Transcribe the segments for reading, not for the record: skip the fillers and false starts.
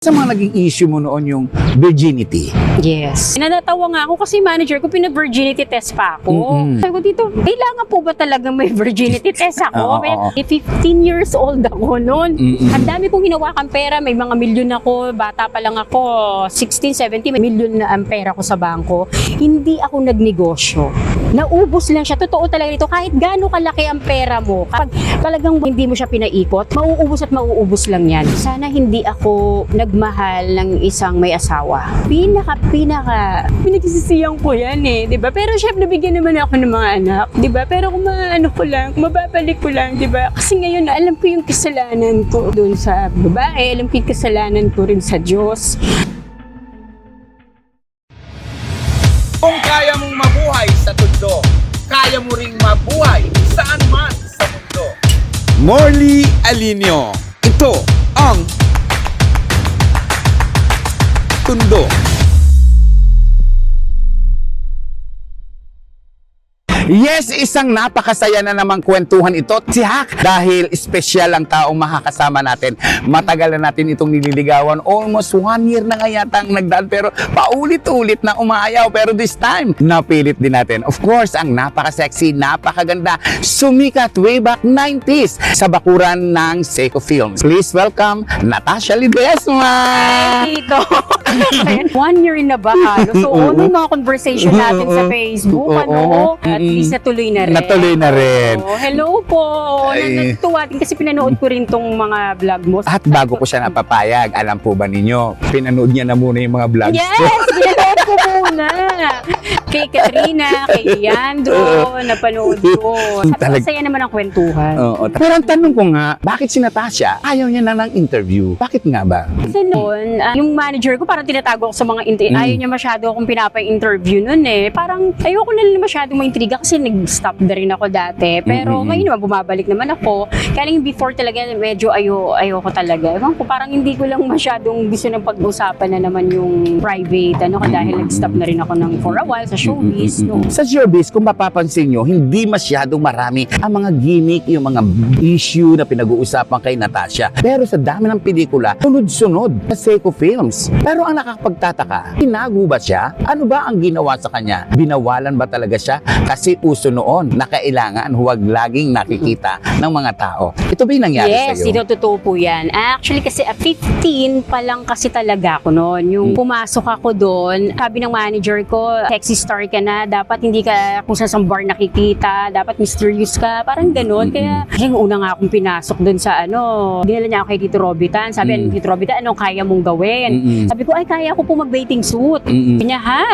Sa mga naging issue mo noon yung virginity. Yes. Natatawa nga ako kasi manager ko, pina-virginity test pa ako. Sabi ko dito, kailangan po ba talagang may virginity test ako? 15 years old ako noon. Ang dami kong hinawakan pera, may mga milyon ako, bata pa lang ako, 16, 17, may milyon na ang pera ko sa bangko. Hindi ako nagnegosyo. Naubos lang siya. Totoo talaga ito. Kahit gaano kalaki ang pera mo, kapag talagang hindi mo siya pinaikot, mauubos at mauubos lang yan. Sana hindi ako nagmahal ng isang may asawa. Pinagsisiyang ko yan eh, di ba? Pero syempre, nabigyan naman ako ng mga anak, di ba? Pero kung mababalik ko lang, di ba? Kasi ngayon, alam ko yung kasalanan ko doon sa babae, alam ko yung kasalanan ko rin sa Diyos. Kung kaya mong mabuhay sa tundo, kaya mo ring mabuhay saan man sa mundo. Morley Alinio. Ito ang Tundo. Yes, isang napakasaya na namang kwentuhan ito. Si Hak, dahil espesyal ang taong makakasama natin. Matagal na natin itong nililigawan. Almost 1 year na nga yata ang nagdaan, pero paulit-ulit na umaayaw. Pero this time, napilit din natin. Of course, ang napaka-sexy, napakaganda, sumikat way back 90s sa bakuran ng Seiko Films. Please welcome, Natasha Ledesma! Dito. 1 year na ba? So, may mga conversation natin sa Facebook, at least natuloy na rin. Natuloy na rin. Hello po. Ay. Natutuwa din kasi pinanood ko rin tong mga vlog mo. At bago ko siya napapayag, alam po ba ninyo, pinanood niya na muna yung mga vlogs ko. Yes! Pinanood ko muna. Kay Katrina, kay Leandro, napanood ko. Saya naman ang kwentuhan. Oo. Pero ang tanong ko nga, bakit si Natasha ayaw niya na ng interview? Bakit nga ba? Kasi noon, yung manager ko parang tinatago ako sa mga ayaw niya masyado akong pinapa-interview noon eh. Parang ayoko na masyadong maintriga kasi nag-stop na rin ako dati. Pero ngayon naman, bumabalik naman ako. Kaya lang before talaga, medyo ayoko talaga. Ewan ko, parang hindi ko lang masyadong gusto ng pag-usapan na naman yung private. Dahil nag-stop na rin ako for a while sa showbiz. No? Sa showbiz, kung mapapansin nyo, hindi masyadong marami ang mga gimmick, yung mga issue na pinag-uusapan kay Natasha. Pero sa dami ng pelikula, sunod-sunod sa Seiko Films. Pero ang nakakapagtataka, tinago ba siya? Ano ba ang ginawa sa kanya? Binawalan ba talaga siya? Kasi uso noon na kailangan huwag laging nakikita ng mga tao. Ito ba yung nangyari yes, sa'yo? Yes, ito totoo po yan. Actually, kasi 15 pa lang kasi talaga ako noon. Yung pumasok ako doon, sabi ng manager ko, sexy star ka na, dapat hindi ka kung saan bar nakikita, dapat mysterious ka, parang gano'n. Kaya yung una nga akong pinasok doon sa dinala niya ako kay Tito Robitan. Sabi, Tito Robitan, anong kaya mong gawin? Sabi ko, ay kaya ko po mag-bathing suit. Sabi niya, ha?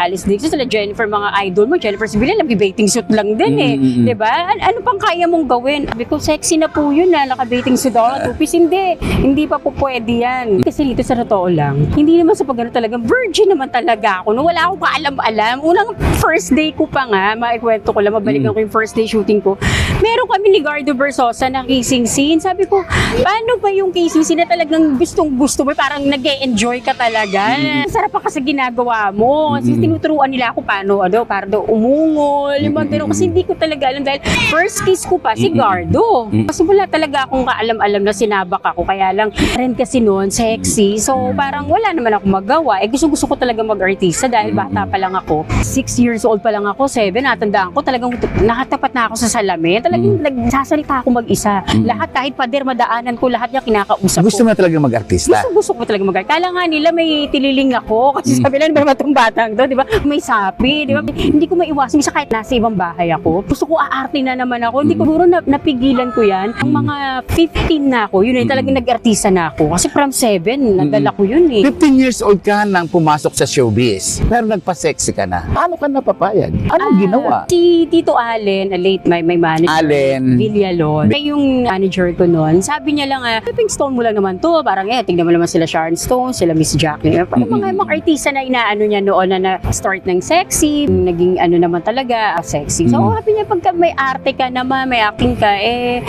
Alice Dixon, sila Jennifer, mga idol mo, Jennifer Sibilya, nag-bathing suit lang din eh. Diba? Ano pang kaya mong gawin? Sabi ko, sexy na po yun na, naka-bathing suit ako. Tupis, hindi pa po pwede yan. Kasi dito sa totoo lang, hindi naman sa pagano talagang virgin naman talaga ako. No, wala akong kaalam-alam. Unang first day ko pa nga, maikwento ko lang, mabalikan ko yung first day shooting ko. Meron kami ni Gardo Versosa na kissing scene. Sabi ko, paano ba yung kissing scene na talagang gustong-gusto mo? Parang nag-e-enjoy ka talaga. Sarap pa kasi ginagawa mo. Kasi tinuturuan nila ako paano, para daw umungol. Yung mga ganun. Kasi hindi ko talaga alam dahil first kiss ko pa si Gardo. Kasi wala talaga akong kaalam-alam na sinabak ako. Kaya lang, rin kasi noon, sexy. So, parang wala naman ako magawa. Gusto ko talaga mag-artista dahil bata pa lang ako. 6 years old pa lang ako, 7, natandaan ko, talagang nakatapat na ako sa salamin. Talagang nagsasalita ako mag-isa. Lahat, kahit pader, madaanan ko, lahat niya kinakausap ko. Gusto mo na talaga mag-artista? Gusto ko talaga mag-artista. Kala nga nila may tililing ako. Kasi sabi nila, ba itong batang to, di ba? May sapi, di ba? Hindi ko maiwasan. Isa kahit nasa ibang bahay ako. Gusto ko aarte na naman ako. Hindi ko siguro napigilan ko yan. Ang mga 15 na ako, yun ay talagang nag-artista na ako. Kasi from 7, nadala ko yun eh. 15 years old ka nang pumasok sa showbiz, pero nagpa-sexy ka na. Paano ka napapayag? Anong ginawa? Si Tito Allen, late my manager, Allen Villalon, yung manager ko noon, sabi niya lang, stepping stone mo lang naman to. Parang tignan mo naman sila Sharon Stone, sila Miss Jackie. Parang mga artista na inaano niya noon na start ng sexy, naging naman talaga, sexy. So, sabi niya, pagka may arte ka naman, may acting ka,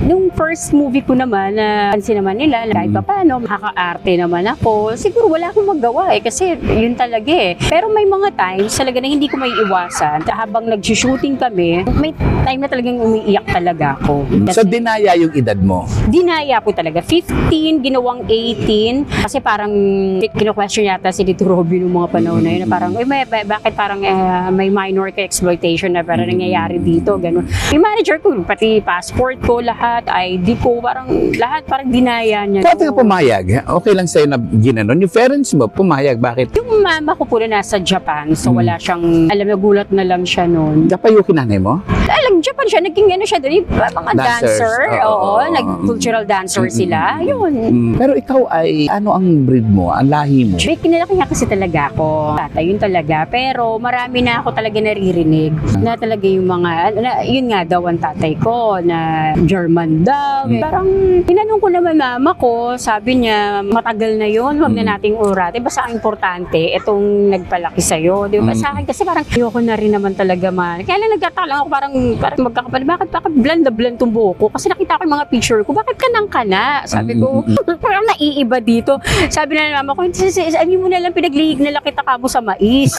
nung first movie ko naman, pansin naman nila, kahit pa paano, makaka-arte naman ako. Siguro wala akong magawa kasi yun talaga talaga eh. Pero may mga times talaga na hindi ko may iwasan. Habang nag-shooting kami, may time na talagang umiiyak talaga ako. So, dinaya yung edad mo. Dinaya po talaga. 15, ginawang 18. Kasi parang kino-question yata si Dito Robin noong mga panahon na yun. Na parang, bakit parang may minor ka-exploitation na parang nangyayari dito, gano'n. Yung manager ko, pati passport ko, lahat, ID ko, parang lahat, parang dinaya niya. Pati ka pumayag, okay lang sa'yo na ginanon. Yung parents mo, pumayag, bakit? Yung mama ko po na nasa Japan, so wala siyang, alam na gulat na lang siya noon. Dapat yung nanay mo? Alam, Japan siya, naging ano siya doon, mga Dancers. dancer, Oo. nag-cultural dancer sila, yun. Pero ikaw ay, ano ang breed mo, ang lahi mo? May kinalaki niya kasi talaga ako. Tatay, yun talaga. Pero marami na ako talaga naririnig na talaga yung mga, yun nga daw ang tatay ko, na German daw. Parang, tinanong ko naman mama ko, sabi niya, matagal na yun, huwag na nating urate. Basta ang importante, itong nagpalaki sa'yo. Di ba? Sa akin kasi parang, ayoko na rin naman talaga man. Kaya lang nagtataka lang ako, parang magkakapal, bakit bland na bland tong buhok ko? Kasi nakita ko yung mga picture ko, bakit kanang kana? Sabi ko, parang naiiba dito. Sabi na mama ko, sabi mo na lang pinaglihig na lang kita kamo sa mais.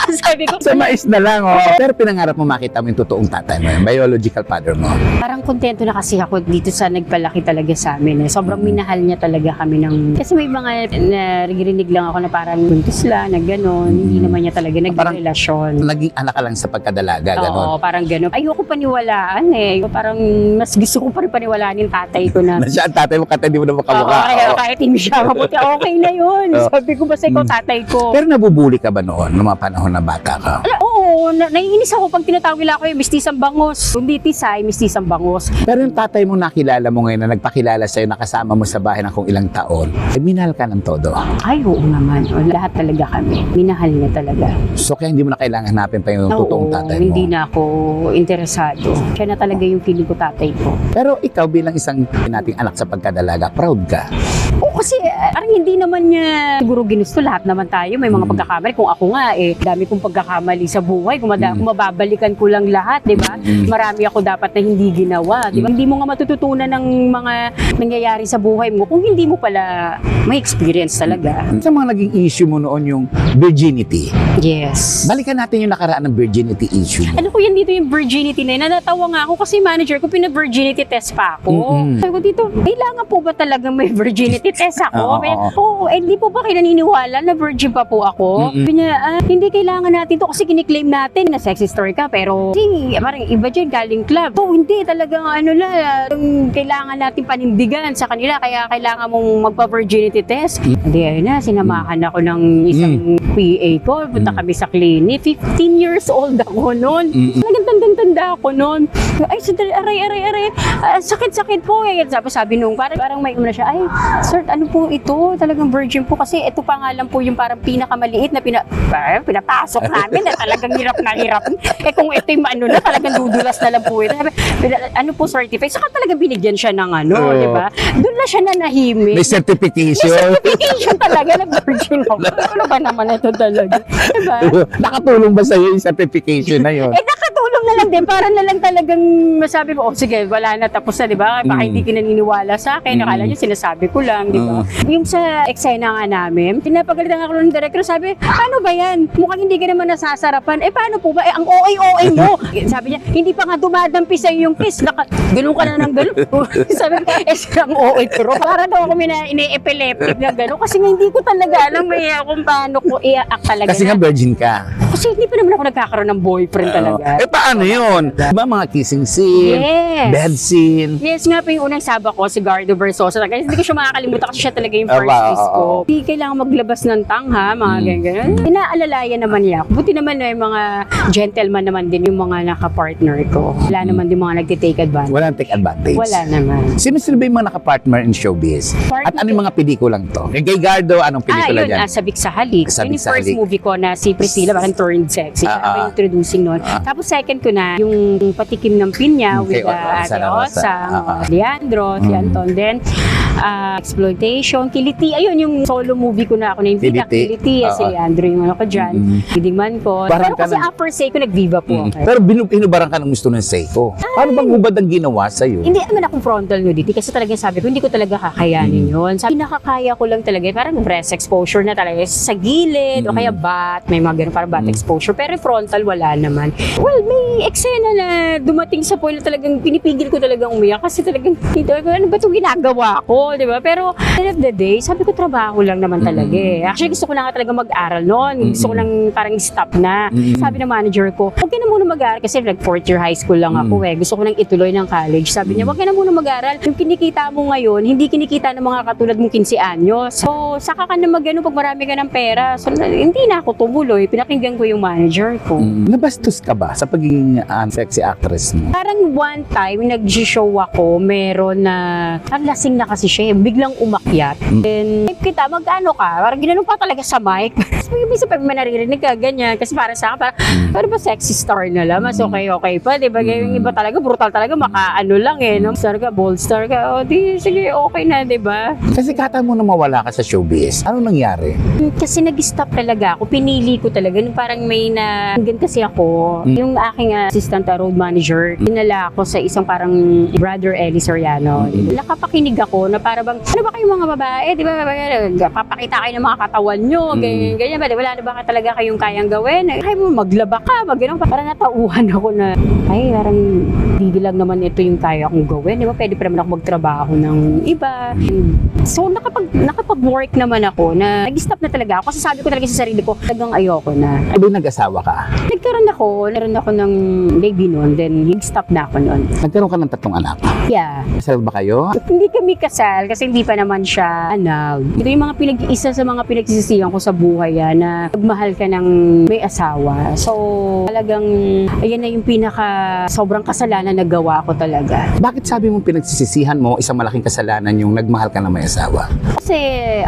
Sabi ko, Sa mais na lang, oh. Pero pinangarap mo makita mo yung totoong tatay mo, yung biological father mo. parang kontento na kasi ako dito sa nagpalaki talaga sa amin. Eh. Sobrang minahal niya talaga kami ng... Kasi may mga naririnig lang ako na parang buntis lang, na gano'n. Hindi naman niya talaga nagrelasyon. Naging anak ka lang sa pagkadalaga, gano'n. Oo, parang gano'n. Ayoko paniwalaan eh. Parang mas gusto ko pa rin paniwalaan yung tatay ko na... Na siya ang tatay mo, kata hindi mo na Oo, makamukha. Oo. kahit hindi siya mabuti, okay na yun. Oo. Sabi ko, basta ikaw tatay ko. Pero nabubuli ka ba noon, noong mga panahon na bata ka? Oo, naiinis ako pag tinatawag nila ako yung mistisang bangos. Hindi tisay, mistisang bangos. Pero yung tatay mo nakilala mo ngayon na nagpakilala sa'yo, nakasama mo sa bahay ng kung ilang taon, eh, minahal ka ng todo. Ay, oo naman. O, lahat talaga kami. Minahal niya talaga. So kaya hindi mo na kailangan hanapin pa yung totoong tatay mo. Hindi na ako interesado. Siya na talaga yung feeling ko tatay ko. Pero ikaw bilang isang nating anak sa pagkadalaga, proud ka. Oo, kasi parang hindi naman niya siguro ginusto. Lahat naman tayo. May mga pagkakamali. Kung ako nga dami kong pagkakamali sa buhay. Kung mababalikan ko lang lahat, di ba? Marami ako dapat na hindi ginawa. Di ba? Hindi mo nga matututunan ng mga nangyayari sa buhay mo kung hindi mo pala may experience talaga. Sa mga naging issue mo noon yung virginity. Yes. Balikan natin yung nakaraan ng virginity issue mo. Ano ko yan dito yung virginity na yun? Natawa nga ako kasi manager ko, pina-virginity test pa ako. Sabi ko dito, kailangan po ba talagang may virginity test ako? Oo, hindi po ba kayo naniniwala na virgin pa po ako? Sabi niya, hindi kailangan natin to kasi kiniklaim natin na sexy story ka, pero parang iba dyan galing club. So, hindi talagang kailangan natin panindigan sa kanila, kaya kailangan mong magpa-virginity test. Hindi, ayun na, sinamahan ako ng isang PA ko, punta kami sa clinic. 15 years old ako noon. Talagang tanda ako noon. Ay, aray, sakit-sakit po eh. Sabi nung, parang may umuna siya, ay, sir, ano po ito? Talagang virgin po kasi ito pa nga lang po yung parang pinakamaliit na pinapasok namin na talagang hirap na hirap. Eh kung ito yung na talagang dudulas na lang po ito. Ano po certified? Saka talaga binigyan siya ng di ba? Doon na siya nanahimik. May certification. Certification talaga na virgin ako. Ano ba naman ito talaga? Diba? Nakatulong ba sa'yo yung certification na yun? Nakatulong na lang din. Para na lang talagang masabi ko, sige, wala na, tapos na, di ba? Baka hindi ka naniniwala sa akin. Akala niyo, sinasabi ko lang, di ba? Yung sa eksena nga namin, pinapagalitan ako ng director, sabi, ano ba yan? Mukhang hindi ka naman nasasarapan. Paano po ba? Ang OA mo. Sabi niya, hindi pa nga dumadampi sa'yo yung kiss. Ganun ka na ng ganun. Sabi ko, ang OA pero para daw ako ine-epileptic na ganun. Kasi nga hindi ko talaga alam kung paano ko i-act talaga. Kasi nga virgin ka. Kasi hindi pa naman ako nagkakaroon ng boyfriend talaga. Paano yun? Diba mga kissing scene, Yes. bed scene? Yes nga po yung unang saba ko, si Gardo Versosa. Kasi hindi ko siya makakalimutan kasi siya talaga yung first kiss ko. Hindi kailangan maglabas ng tangha, mga ganyan. Inaalalayan naman niya. Buti naman na yung mga gentleman naman din yung mga nakapartner ko. Wala naman din mga nagtitake advantage. Walang take advantage. Wala naman. Sino ba yung mga nakapartner in showbiz? At ano yung mga pelikulang to? Kay Gardo, anong pelikula Yun, dyan? Sabik sa Halik. Sabik Yun yung sa first Halik. movie ko na si Priscilla, bakit turned sexy. Siya ako yung introducing nun. Tapos second ko na, yung Patikim ng Pinya with Kay Ate Rosa. Osa, Leandro, si Anton. Then, exploitation, Kiliti. Ayun, yung solo movie ko na ako na yung Bida Kiliti. Kiliti. Si Oo. Leandro yung ano ko dyan. Leading man ko. Parang Pero kasi ka na- after Seiko, nag-Viva po ako. Pero hinubaran ka ng gusto ng Seiko. Paano bang hubad ang ginawa sa'yo? Hindi naman akong frontal nudity kasi talagang sabi ko, hindi ko talaga kakayanin yun. Sabi, nakakaya ko lang talaga, parang breast exposure na talaga sa gilid o kaya bat, may mga ganun parang bat exposure. Pero frontal, wala naman. Well, may eksena na dumating sa point na talagang pinipigil ko talagang umiyak kasi talagang, ano ba itong ginagawa ko, di ba? Pero, end of the day, sabi ko, trabaho lang naman talaga eh. Actually, gusto ko na nga talaga mag-aral noon. Gusto ko lang parang stop na. Sabi ng manager ko, huwag ka na muna mag-aral kasi like fourth year high school lang ako eh. Gusto ko nang ituloy ng college. Sabi niya, huwag ka na muna mag-aral. Yung kinikita mo ngayon, hindi kinikita ng mga katulad mong 15 anyos. So, saka ka na mag-ano pag marami ka ng pera. So, hindi na ako tumuloy. Pinakinggan ko yung manager ko. Nabastos ka ba sa pagiging sexy actress mo? Parang one time, nag-show ako, meron na, ang lasing na kasi siya, biglang umakyat. Then, kita, mag-ano ka? Parang ginanong pa talaga sa mic. Minsan pag may naririnig ka, ganyan. Kasi para sa akin, parang ba sexy star na lang? Mas okay pa, di ba? Yung iba talaga, brutal talaga, maka-ano lang eh, no? Star ka, bold star ka, o di, sige, okay na, di ba? Kasi kata mo na mawala ka sa showbiz. Ano nangyari? Kasi nag-stop talaga ako, pinili ko talaga. Nung parang may na, kasi ako, yung aking assistant road manager, dinala ako sa isang parang brother Eli Soriano. Nakapakinig ako na para bang, ano ba kayong mga babae, di ba, papakita kayo ng mga katawan nyo, ganyan ba, wala na ba talaga kayong kayang gawin? Kaya mo maglaba ka, mag-ganun, parang natauhan ako na, ay, parang hindi lang naman ito yung kaya kong gawin, di ba, pwede pa naman ako magtrabaho ng iba. So, nakapag-work naman ako na nag-stop na talaga ako kasi sabi ko talaga sa sarili ko, talagang ayoko na. Ay, nag-asawa ka? Nagkaroon ako ng baby noon, then nag-stop na ako noon. Nagkaroon ka ng 3 anak? Yeah. Kasal ba kayo? Hindi kami kasal kasi hindi pa naman siya annulled. Ito yung mga isa sa mga pinagsisisihan ko sa buhay na magmahal ka ng may asawa. So, talagang ayan na yung sobrang kasalanan na gawa ko talaga. Bakit sabi mo pinagsisisihan mo isang malaking kasalanan yung nagmahal ka ng may asawa? Kasi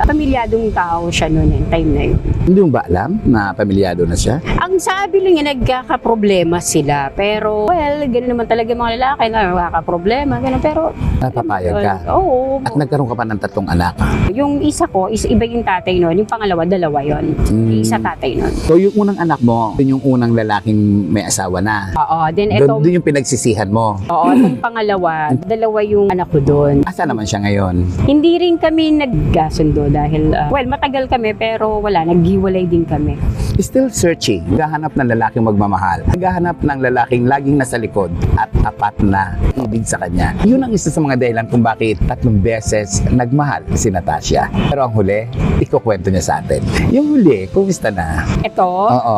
pamilyadong tao siya noon, time na yun. Hindi mo ba alam na pamilyado na siya? Ang sabi lang niya, nagkakaproblema sila. Pero, well, gano'n naman talaga yung mga lalaki na nagkakaproblema, gano'n. Pero, Napapayag ka? oo. At nagkaroon ka pa ng 3 anak? Yung isa ko, iba yung tatay nun. Yung pangalawa, 2 yun. Yung isa tatay nun. So yung unang anak mo, yun yung unang lalaking may asawa na. Oo, then ito, Doon yung pinagsisihan mo. oo, itong pangalawa, 2 yung anak ko doon. Asa naman siya ngayon? Hindi rin kami nagkasundo dahil, well, matagal kami pero wala, naghiwalay din kami. Still searching. Naghahanap ng lalaking magmamahal. Naghahanap ng lalaking laging nasa likod at apat na ibig sa kanya. Yun ang isa sa mga dahilan kung bakit 3 beses nagmahal si Natasha. Pero ang huli, ikukwento niya sa atin. Yung huli, kumusta na? Ito, Oo.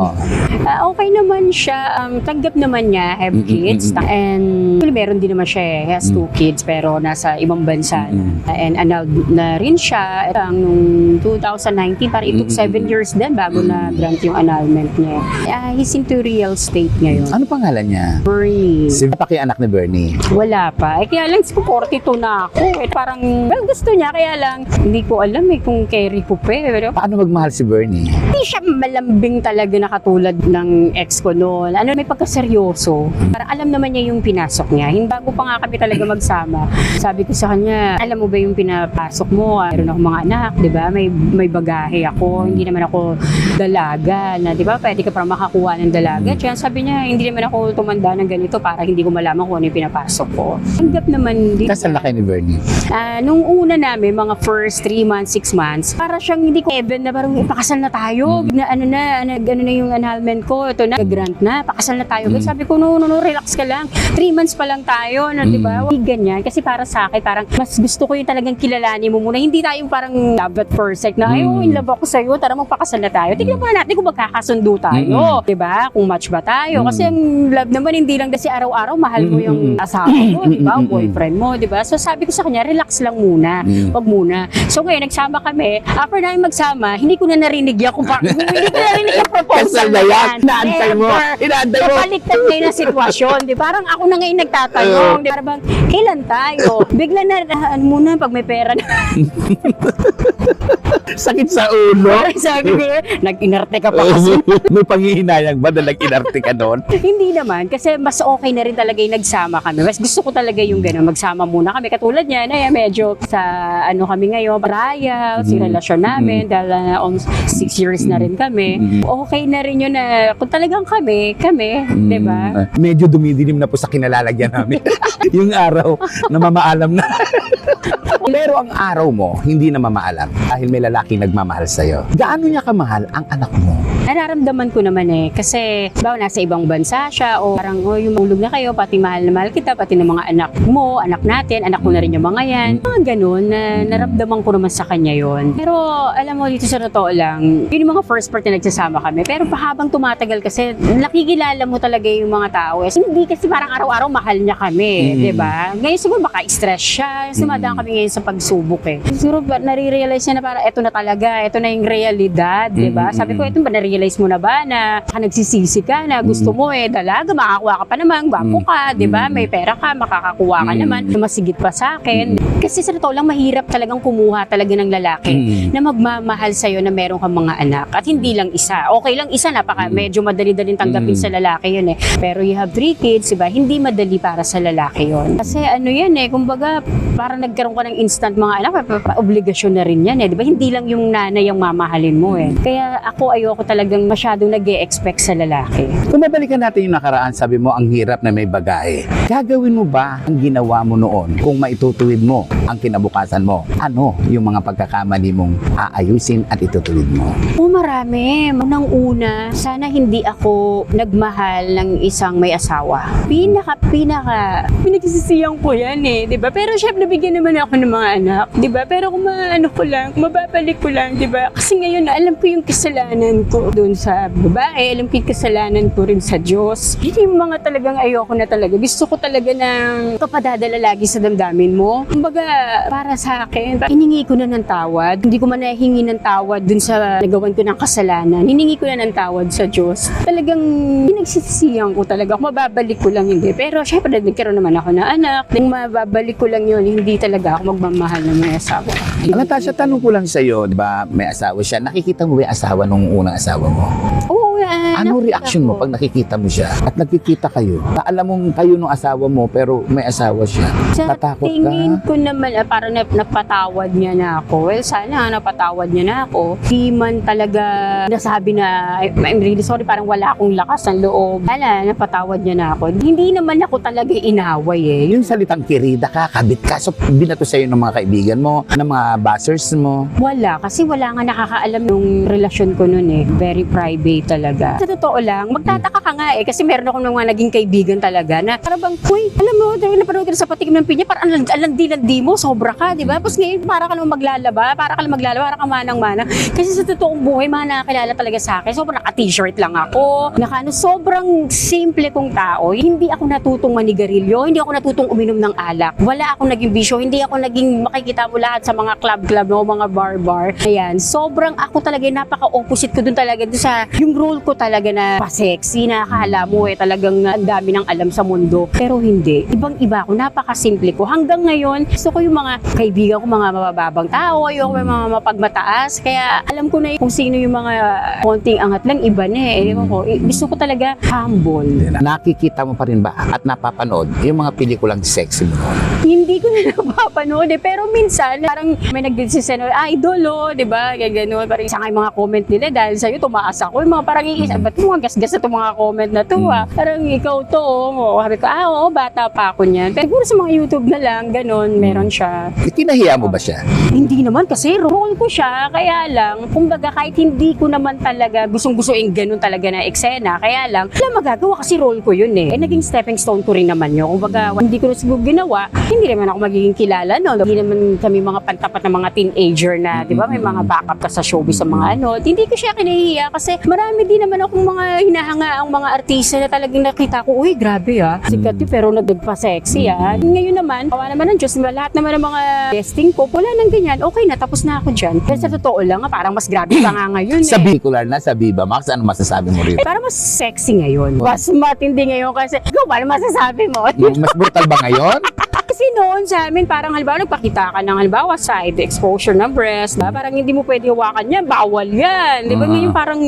okay naman siya. Tanggap naman niya, have kids. And meron din naman siya eh. He has 2 kids pero nasa ibang bansa. And annulled na rin siya. Nung 2019, parang it took 7 years din bago na grant yung annulment niya. He's into real estate ngayon. Ano pangalan niya? Bernie. Si anak ni Bernie. Wala pa. Kaya lang, 42 na ako. Parang, well, gusto niya. Kaya lang, hindi ko alam kung carry ko pa. Pero, Paano magmahal si Bernie? hindi siya malambing talaga na katulad ng ex ko noon. May pagkaseryoso. Parang alam naman niya yung pinasok niya. Bago pa nga kami talaga magsama, sabi ko sa kanya, alam mo ba yung pinapasok mo? Meron akong mga anak, di ba? May bagahe ako. Hindi naman ako dalaga na, di ba? Pwede ka parang makakuha ng dalaga. Kaya sabi niya, hindi naman ako tumanda ng ganito para hindi ko malaman kung ano yung pinapasok ko. Tanggap naman din. Kasal na kayo ni Bernie? Nung una namin, mga first 3 months, 6 months, para siyang hindi ko even na parang ipakasal na tayo. Na ano na yung annulment ko. Ito na, grant na, pakasal na tayo. Kaya sabi ko, no, relax ka lang. 3 months pa lang tayo, na, di ba? Hindi ganyan. Kasi para sa akin, parang mas gusto ko yung talagang kilalanin mo muna. Hindi tayong parang love at first sight na, ay, in love ako sa'yo, tara magpakasal na tayo. Tignan muna natin kung magkakasundo tayo. Di ba? Kung match ba tayo. Kasi ang love naman, hindi lang kasi araw-araw mahal mo yung asawa mo, di ba? Boyfriend mo, di ba? So sabi ko sa kanya, relax lang muna. Wag muna. So ngayon, nagsama kami. After namin magsama, hindi ko na narinig yan kung hindi ko narinig yung proposal Kasal na yan. Inaantay mo. Inaantay mo. Baliktad ngayon ang sitwasyon. Di parang ako na ngayon nagtatanong. Di parang, kailan tayo? Bigla na, ano muna, pag may pera na. Sakit sa ulo. Sabi ko, nag-inarte ka pa kasi. May panghihinayang ba na nag-inarte ka doon? Hindi naman, kasi mas okay na rin talaga yung nagsama kami. Mas gusto ko talaga yung gano'n, magsama muna kami. Katulad niya, na medyo sa ano kami ngayon, trial, si relasyon namin, dahil almost 6 years na rin kami. Okay na rin yun na kung talagang kami, di ba? Medyo dumidilim na po sa kinalalagyan namin. Yung araw na mamaalam na. Pero ang araw mo, hindi na mamaalam dahil may lalaking nagmamahal sa'yo. Gaano niya kamahal ang anak mo? Nararamdaman ko naman kasi bawa nasa ibang bansa siya o parang yung ulog na kayo, pati mahal na mahal kita, pati ng mga anak mo, anak natin, anak ko na rin yung mga yan. Mga ganun na naramdaman ko naman sa kanya yon. Pero alam mo dito sa totoo lang, yun yung mga first part na nagsasama kami. Pero habang tumatagal kasi, nakikilala mo talaga yung mga tao. Hindi kasi parang araw-araw mahal niya kami, di ba? Ngayon siguro baka stress siya, sumadaan kami ngayon sa pagsubok Siguro nare-realize niya na parang eto na talaga, eto na yung realidad, di ba? Sabi ko, eto ba na-realize mo na ba na nagsisisi ka na gusto mo dalaga, makakuha ka pa naman, gwapo ka, di ba? May pera ka, makakakuha ka naman, masigit pa sa akin. Kasi sa totoo lang, mahirap talagang kumuha talaga ng lalaki na magmamahal sa'yo na meron kang mga anak. At hindi lang isa. Okay lang isa, medyo madali-daling tanggapin sa lalaki yun Pero you have 3 kids, diba? Hindi madali para sa lalaki yun. Kasi ano yan kumbaga, parang nagkaroon ka ng instant mga anak, obligasyon na rin yan diba? Hindi lang yung nanay ang mamahalin mo Kaya ako ayoko talagang masyadong nag-e-expect sa lalaki. Kung babalikan natin yung nakaraan, sabi mo, ang hirap na may bagay. Gagawin mo ba ang ginawa mo noon kung maitutuwid mo ang kinabukasan mo? Ano yung mga pagkakamali mong aayusin at itutuwid mo? Marami. Unang-una, sana hindi ako nagmahal ng isang may asawa. Pinagsisiyang ko yan diba? Pero syempre, nabigyan naman ako ng mga anak, diba? Pero kung mababalik ko lang, diba? Kasi ngayon, alam ko yung kasalanan ko doon sa babae, alam ko yung kasalanan ko rin sa Diyos. Hindi yung mga talagang ayoko na talaga. Gusto ko talaga ng kapadadala lagi sa damdamin mo. Kumbaga, para sa akin, hiningi ko na ng tawad. Hindi ko man nahingi ng tawad dun sa nagawan ko ng kasalanan. Hiningi ko na ng tawad sa Diyos. Talagang pinagsisiyang ko talaga. Kung mababalik ko lang hindi. Pero syempre, nagkaroon naman ako ng anak. Nang mababalik ko lang yun, hindi talaga ako magmamahal ng may asawa. Natasha, tanong ko lang sa'yo, di ba, may asawa siya. Nakikita mo ba yung asawa nung unang asawa mo? Oo, Anong reaction mo pag nakikita mo siya at nagkikita kayo? Alam mong kayo nung asawa mo pero may asawa siya. Sa Tatakot tingin ka? ko naman, parang napatawad niya na ako. Well, sana napatawad niya na ako. Di man talaga nasabi na, I'm really sorry, parang wala akong lakas ng loob. Napatawad niya na ako. Hindi naman ako talaga inaway Yung salitang kirida ka, kabit ka, so binato sa'yo ng mga kaibigan mo, ng mga buzzers mo. Wala, kasi wala nga nakakaalam nung relasyon ko nun Very private talaga. Sa totoo lang, magtataka ka nga kasi meron ako ng mga naging kaibigan talaga na parang bang, uy, alam mo, napanood ka sa patikim ng pinya, parang alandi-landi mo, sobra ka, di ba? Tapos ngayon, para ka naman maglalaba, para ka manang-manang. Kasi sa totoong buhay, mga nakakilala talaga sa akin, sobrang naka-t-shirt lang ako, sobrang simple kong tao. Hindi ako natutong manigarilyo, hindi ako natutong uminom ng alak, wala akong naging bisyo, hindi ako naging makikita mo lahat sa mga club-club o mga bar-bar. Ayan, sobrang ako talaga, napaka-opposite ko dun talaga, dun sa yung role ko talaga na pa-sexy, na akala mo talagang ang dami ng alam sa mundo. Pero hindi. Ibang-iba ako, napaka-simple ko. Hanggang ngayon, gusto ko yung mga kaibigan ko, mga mabababang tao, ayoko yung mga mapagmataas. Kaya alam ko na kung sino yung mga konting angat lang, iba na Ewan ko, gusto ko talaga humble. Nakikita mo pa rin ba at napapanood yung mga pelikulang sexy mo? Hindi ko na napapanood pero minsan, parang may nagdesisyon, idol di ba? Gano'n. Parang isa nga yung mga comment nila dahil sa'yo, tumaas ako. Yung mga parang iisa, ba't mga gas-gas na itong mga comment na to Parang ikaw to, Sabi ko, oo, bata pa ako niyan. Pero siguro sa mga YouTube na lang, gano'n, meron siya. Kinahiya mo ba siya? Hindi naman kasi role ko siya, kaya lang, kumbaga kahit hindi ko naman talaga gustong-gustuin gano'n talaga na eksena, kaya lang, wala magagawa kasi role ko yun naging stepping stone ko rin naman yun. Kumbaga, hindi ko na siguro ginawa, hindi naman ako magiging kilala, Hindi naman kami mga pantapat na mga teenager na, di ba, may mga backup ka sa showbiz sa mga Hindi ko siya kinahiya kasi marami din naman akong mga hinahanga ang mga artista na talagang nakita ko, uy, grabe sikat yun, pero nagpa-sexy Ngayon naman, kawa naman ng Diyos, lahat naman ng mga testing ko, wala nang ganyan, okay na, tapos na ako dyan. Pero sa totoo lang, parang mas grabe pa nga ngayon Sa particular na, sa Viva Max, ano masasabi mo rin? Parang mas sexy ngayon. Mas matindi ngayon kasi, ikaw, paano masasabi mo? Mas brutal ba ngayon? Kasi noon sa amin, parang halimbawa, nagpakita ka ng halimbawa side exposure ng breast, parang hindi mo pwede hawakan yan, bawal yan. Di ba? Ngayon parang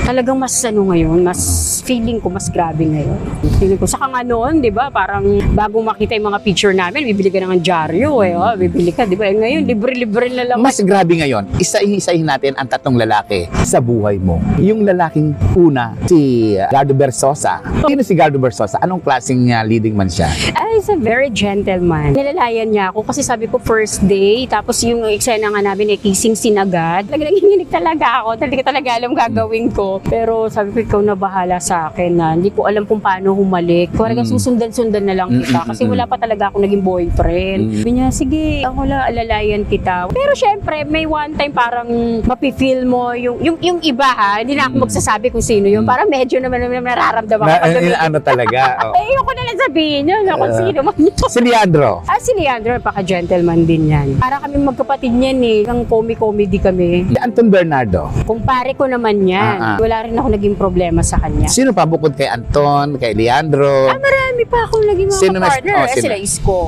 talagang mas ngayon, mas feeling ko mas grabe ngayon. Feeling ko, saka nga noon, di ba, parang bago makita yung mga picture namin, bibili ka ng dyaryo bibili ka, di ba? Ngayon, libre-libre na lang. Mas grabe ngayon, isa-isahin natin ang tatlong lalaki sa buhay mo. Yung lalaking una, si Gardo Bersosa. Sino si Gardo Bersosa? Anong klaseng leading man siya? He's a very gentleman. Nilalayan niya ako kasi sabi ko first day, tapos yung eksena nga namin kissing scene agad. Nanginginig talaga ako. Talaga alam gagawin ko. Pero sabi ko, ikaw na bahala sa akin na hindi ko alam kung paano humalik. Kung susundan-sundan na lang kita kasi wala pa talaga ako naging boyfriend. Sabi niya, sige, ako lang alalayan kita. Pero syempre, may one time parang mapifeel mo yung iba hindi na ako magsasabi kung sino yun. Parang medyo naman nararamdaman ko. Ano talaga? Oh. Ayoko na lang sabihin yun kung sino man yun. Si Leandro. Si Leandro, paka-gentleman din yan. Para kami magkapatid niyan Ang comedy kami. Si Anton Bernardo. Kumpare ko naman yan. Wala rin ako naging problema sa kanya. Sino pa bukod kay Anton, kay Leandro? Marami pa akong naging mga Sino partner. sino? Sila Isko.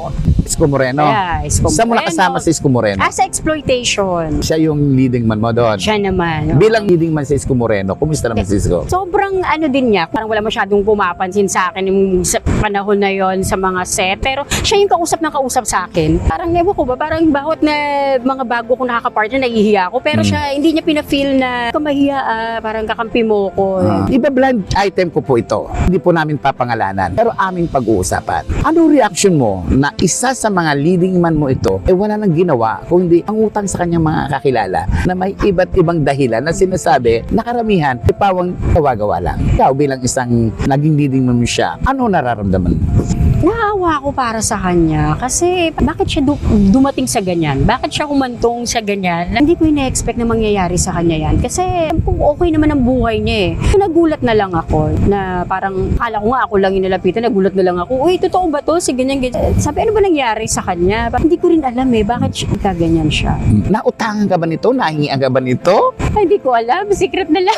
Isko Moreno. Isko Saan mo Moreno. nakasama si Isko Moreno? Sa exploitation. Siya yung leading man mo doon. Siya naman. Bilang leading man si Isko Moreno, kumusta naman si Isko? Sobrang din niya. Parang wala masyadong pumapansin sa akin yung sa panahon na yon sa mga set. Pero siya yung kausap sa akin. Parang ewan ko ba, parang bawat na mga bago kong nakaka-partner, nahihiya ako. Pero siya, hindi niya pina-feel na kamahiya, parang kakampi mo ko. Iba-blind item ko po ito. Hindi po namin papangalanan. Pero aming pag-uusapan. Anong reaction mo na isa sa mga leading man mo ito, wala nang ginawa kundi ang utang sa kanyang mga kakilala na may iba't ibang dahilan na sinasabi na karamihan, pawang gawa-gawa lang. Ikaw bilang isang naging leading man mo siya, ano nararamdaman mo? Naawa ako para sa kanya kasi bakit siya dumating sa ganyan? Bakit siya humantong sa ganyan? Hindi ko ina-expect na mangyayari sa kanya yan kasi kung okay naman ang buhay niya Nagulat na lang ako na parang kala ko nga ako lang inalapitan, nagulat na lang ako, uy, totoo ba to? Si ganyan. Sabi, ano ba nangyari sa kanya? Hindi ko rin alam bakit siya ganyan siya. Nautangan ka ba nito? Nahingian ka ba nito? Ay, hindi ko alam, secret na lang.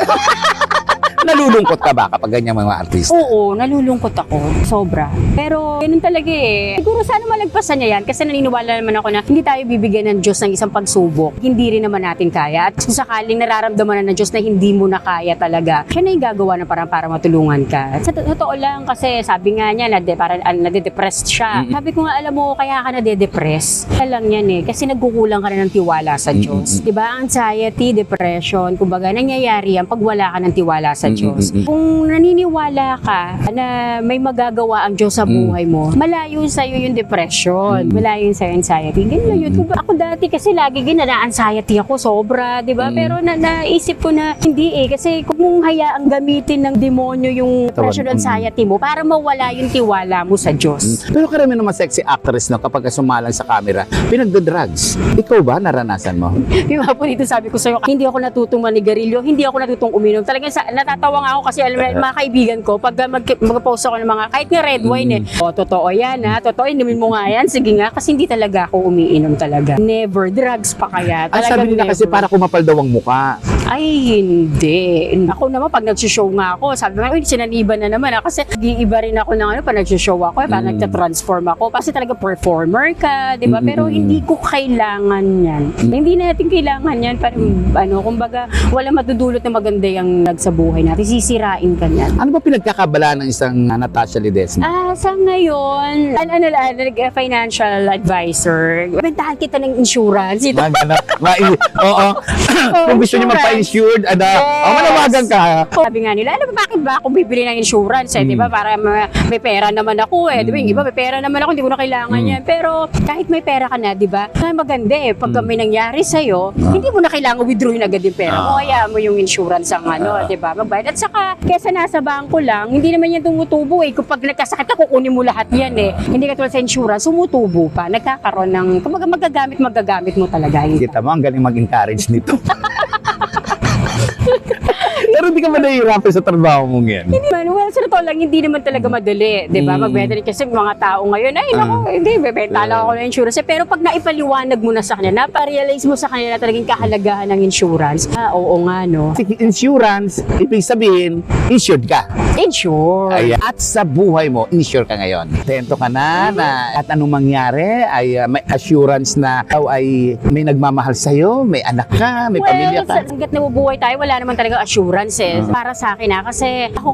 Nalulungkot ka ba kapag ganyan mga artista? Oo, nalulungkot ako. Sobra. Pero, ganun talaga Siguro sana malagpasan niya yan kasi naniniwala naman ako na hindi tayo bibigyan ng Diyos ng isang pagsubok. Hindi rin naman natin kaya. At kung sakaling nararamdaman na ng Diyos na hindi mo na kaya talaga, siya na yung gagawa na para matulungan ka. Sa totoo lang kasi sabi nga niya parang nade-depressed siya. Sabi ko nga, alam mo, kaya ka nade-depress. Kaya lang yan kasi nagkukulang ka na ng tiwala sa Diyos. Diba? Anxiety, depression, kumbaga nangyayari yan pag wala ka ng tiwala sa Diyos. Kung naniniwala ka na may magagawa ang Diyos sa buhay mo, malayo sa'yo yung depression, malayo sa'yo anxiety. Ganun lang yun. Ako dati kasi lagi na-anxiety ako, sobra, di ba? Pero naisip ko na hindi kasi kung mong hayaang gamitin ng demonyo yung depression anxiety mo para mawala yung tiwala mo sa Diyos. Pero karami naman sexy actress kapag sumalang sa camera, pinagda-drugs. Ikaw ba naranasan mo? Yung nga po dito sabi ko sa'yo, hindi ako natutong manigarilyo, hindi ako natutong uminom. Talagang natatawa nga ako kasi alam mo, mga kaibigan ko, pag mag-post ako ng mga, kahit nga red wine totoo yan totoo, inumin mo nga yan, sige nga, kasi hindi talaga ako umiinom talaga. Never, drugs pa kaya. Sabi nila kasi para kumapal daw ang muka. Ay, hindi. Ako naman, pag nag-show nga ako, sabi mo, sinaniban na naman kasi iiba rin ako ng pag nag-show ako, parang nagta-transform ako. Kasi talaga performer ka, di ba? Pero hindi ko kailangan yan. Hindi natin kailangan yan. Parang, kumbaga, wala matudulot na maganda yung nagsabuhay natin. Sisirain ka niyan. Ano ba pinagkakabala ng isang Natasha Ledesma? Sa ngayon, financial advisor. Bentahan kita ng insurance. Oo. Kung gusto niyo magpa-insured, manawagan ka. Sabi nga nila, alam mo bakit ba ako bibili ng insurance? Di ba? Para may pera naman ako Di ba? Yung iba, may pera naman ako, hindi ko na kailangan yan. Pero kahit may pera ka na, di ba? Maganda pag may nangyari sa'yo, hindi mo na kailangan withdrawin agad yung pera mo. Kaya mo yung insurance ang di ba? Magbayad. At saka, kesa nasa bangko lang, hindi naman yan tumutubo Kung pag nagkasakit ka, kukunin mo lahat yan Hindi ka tulad sa insurance, sumutubo pa. Nagkakaroon ng, kumbaga magagamit mo talaga. Kita mo, ang galing mag-encourage nito. Pero hindi ka ba nahihirapan sa trabaho mong yan? Hindi man, well, sa totoo lang, hindi naman talaga madali, di ba? Mag-veteran kasi mga tao ngayon, ay, naku, hindi, bebenta lang ako ng insurance. Pero pag naipaliwanag mo na sa kanila, naparealize mo sa kanila na talagang kahalagahan ng insurance, oo nga, no? Insurance, ibig sabihin, insured ka. Insure. Ayan. At sa buhay mo, insure ka ngayon. Tento ka na at anong mangyari ay may assurance na ikaw ay may nagmamahal sa'yo, may anak ka, may pamilya ka. Hanggat nabubuhay tayo, wala naman talaga assurance eh. Para sa akin kasi ako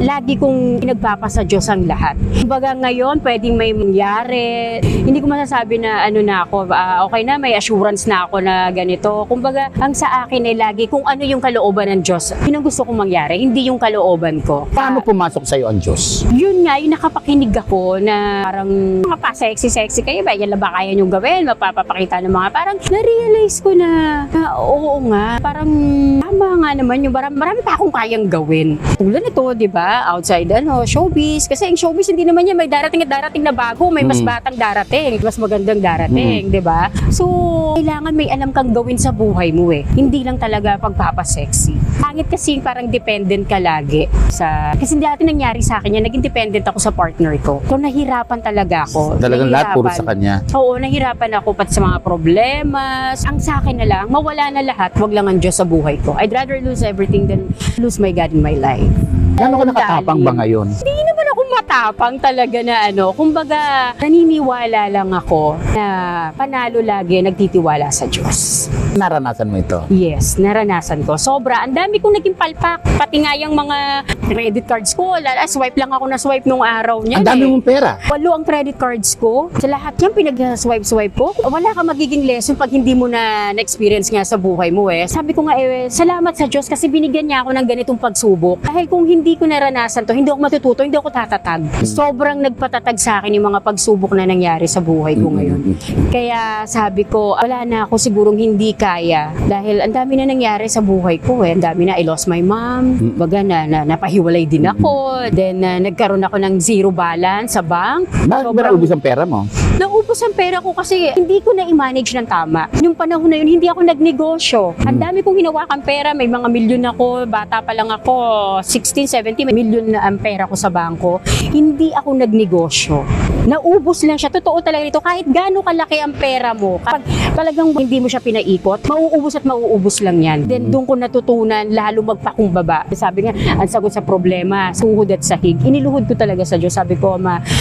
lagi kong pinagpapasa Diyos ang lahat. Kumbaga ngayon, pwedeng may mangyari. Hindi ko masasabi na ano na ako, okay na, may assurance na ako na ganito. Kumbaga, ang sa akin ay lagi kung ano yung kalooban ng Diyos, yun ang gusto kong mangyari, hindi yung kalooban ko. Paano pumasok sa'yo ang Diyos? Yun nga, yung nakapakinig ako na parang mapa-sexy kayo ba? Yan lang ba kaya niyong gawin? Mapapakita ng mga parang na-realize ko na oo nga, parang tama nga naman yung marami pa akong kayang gawin. Tulad nito, di ba? Outside showbiz. Kasi yung showbiz hindi naman yan may darating na bago, may mas batang darating, mas magandang darating, di ba? So, kailangan may alam kang gawin sa buhay mo eh. Hindi lang talaga pagpapasexy. Pangit kasi parang dependent ka lagi kasi dati nangyari sa akin yan, naging dependent ako sa partner ko. So, nahirapan talaga ako. Talagang lahat puro sa kanya. Oo, nahirapan ako pati sa mga problema. Ang sa akin na lang, mawala na lahat, wag lang ang Diyos sa buhay ko. I'd rather lose everything than lose my God in my life. Gano'n ka nakatapang ba ngayon? Hindi naman ako matapang talaga na kumbaga, naniniwala lang ako na panalo lagi, nagtitiwala sa Diyos. Naranasan mo ito? Yes, naranasan ko. Sobra. Ang dami kong naging palpak. Pati nga yung mga credit cards ko. Swipe lang ako na swipe nung araw niya. Ang dami mong pera. 8 ang credit cards ko. Sa lahat yan, pinag-swipe ko. Wala ka magiging lesson pag hindi mo na-experience nga sa buhay mo eh. Sabi ko nga salamat sa Diyos kasi binigyan niya ako ng ganitong pagsubok. Dahil kung hindi ko naranasan to, hindi ako matututo, hindi ako tatatag. Sobrang nagpatatag sa akin yung mga pagsubok na nangyari sa buhay ko ngayon. Kaya sabi ko, wala na ako sigurong hindi kaya. Dahil ang dami na nangyari sa buhay ko eh. Ang dami na, I lost my mom. Baga napahiwalay din ako. Then, nagkaroon ako ng zero balance sa bank. Bakit ba naubos ang pera mo? Naubos ang pera ko kasi hindi ko na-manage ng tama. Yung panahon na yun, hindi ako nagnegosyo. Ang dami kong hinawakan pera. May mga milyon ako. Bata pa lang ako. 16, 17, may milyon na ang pera ko sa bangko. Hindi ako nagnegosyo. Naubos lang siya. Totoo talaga ito. Kahit gaano kalaki ang pera mo, kapag talagang hindi mo siya pinaikot, mauubos lang yan. Then doon ko natutunan lalo magpakumbaba. Sabi nga, ang sagot sa problema, suhod at sahig. Iniluhod ko talaga sa Diyos. Sabi ko,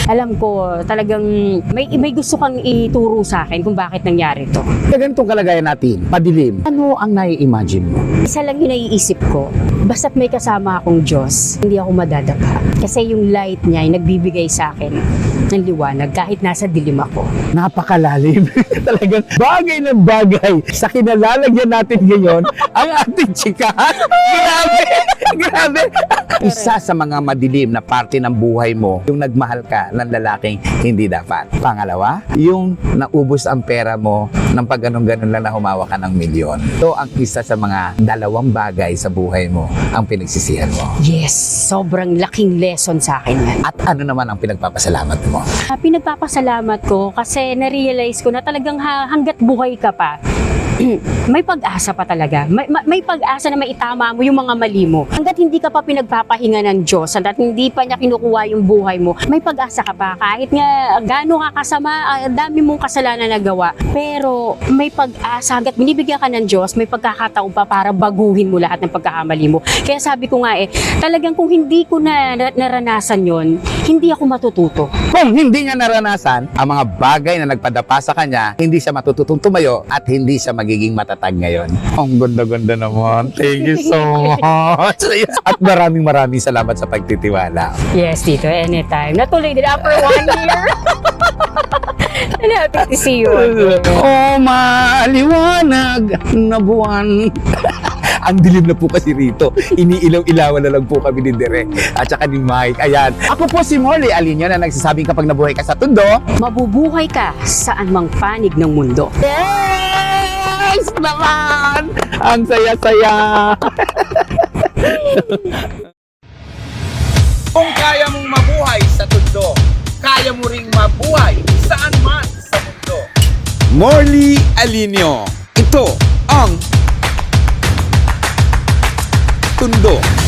alam ko talagang may gusto kang ituro sa akin kung bakit nangyari to. Sa ganitong kalagayan natin, madilim, ano ang nai-imagine mo? Isa lang yung naiisip ko, basta't may kasama akong Diyos, hindi ako madadapa. Kasi yung light niya ay nagbibigay sa akin ng liwanag kahit nasa dilim ako. Napakalalim. Talagang bagay ng bagay sa kinalalagyan natin ngayon ang ating chikahan. Grabe. Isa sa mga madilim na parte ng buhay mo, yung nagmahal ka ng lalaking hindi dapat. Pangalawa, yung naubos ang pera mo ng pag ganun-ganun lang na humawa ka ng milyon. Ito ang isa sa mga dalawang bagay sa buhay mo ang pinagsisihan mo. Yes, sobrang laking lesson sa akin yan. At ano naman ang pinagpapasalamat mo? Pinagpapasalamat ko kasi na-realize ko na talagang hanggat buhay ka pa, may pag-asa pa talaga. May pag-asa na maitama mo yung mga mali mo. Hanggat hindi ka pa pinagpapahinga ng Diyos, hanggat hindi pa niya kinukuha yung buhay mo, may pag-asa ka pa. Kahit nga gaano ka kasama, dami mong kasalanan na gawa. Pero may pag-asa, hanggat binibigyan ka ng Diyos, may pagkakataon pa para baguhin mo lahat ng pagkakamali mo. Kaya sabi ko nga talagang kung hindi ko na naranasan yon, hindi ako matututo. Kung hindi niya naranasan ang mga bagay na nagpadapa sa kanya, hindi siya matututong tumayo at hindi siya magiging matatag ngayon. Ang ganda-ganda naman. Thank you so much. At maraming salamat sa pagtitiwala. Yes, Tito. Anytime. Natuloy din after 1 year. Happy to see you. Oh, maliwanag na buwan. Ang dilim na po kasi rito. Iniilaw-ilawan na lang po kami ni Direk at saka ni Mike. Ayan. Ako po si Morley Alinio na nagsasabing kapag nabuhay ka sa tundo, mabubuhay ka saan mang panig ng mundo. yes naman! Ang saya-saya! Kung kaya mong mabuhay sa tundo, kaya mo ring mabuhay saan man sa mundo. Morley Alinio. Ito ang Tundo.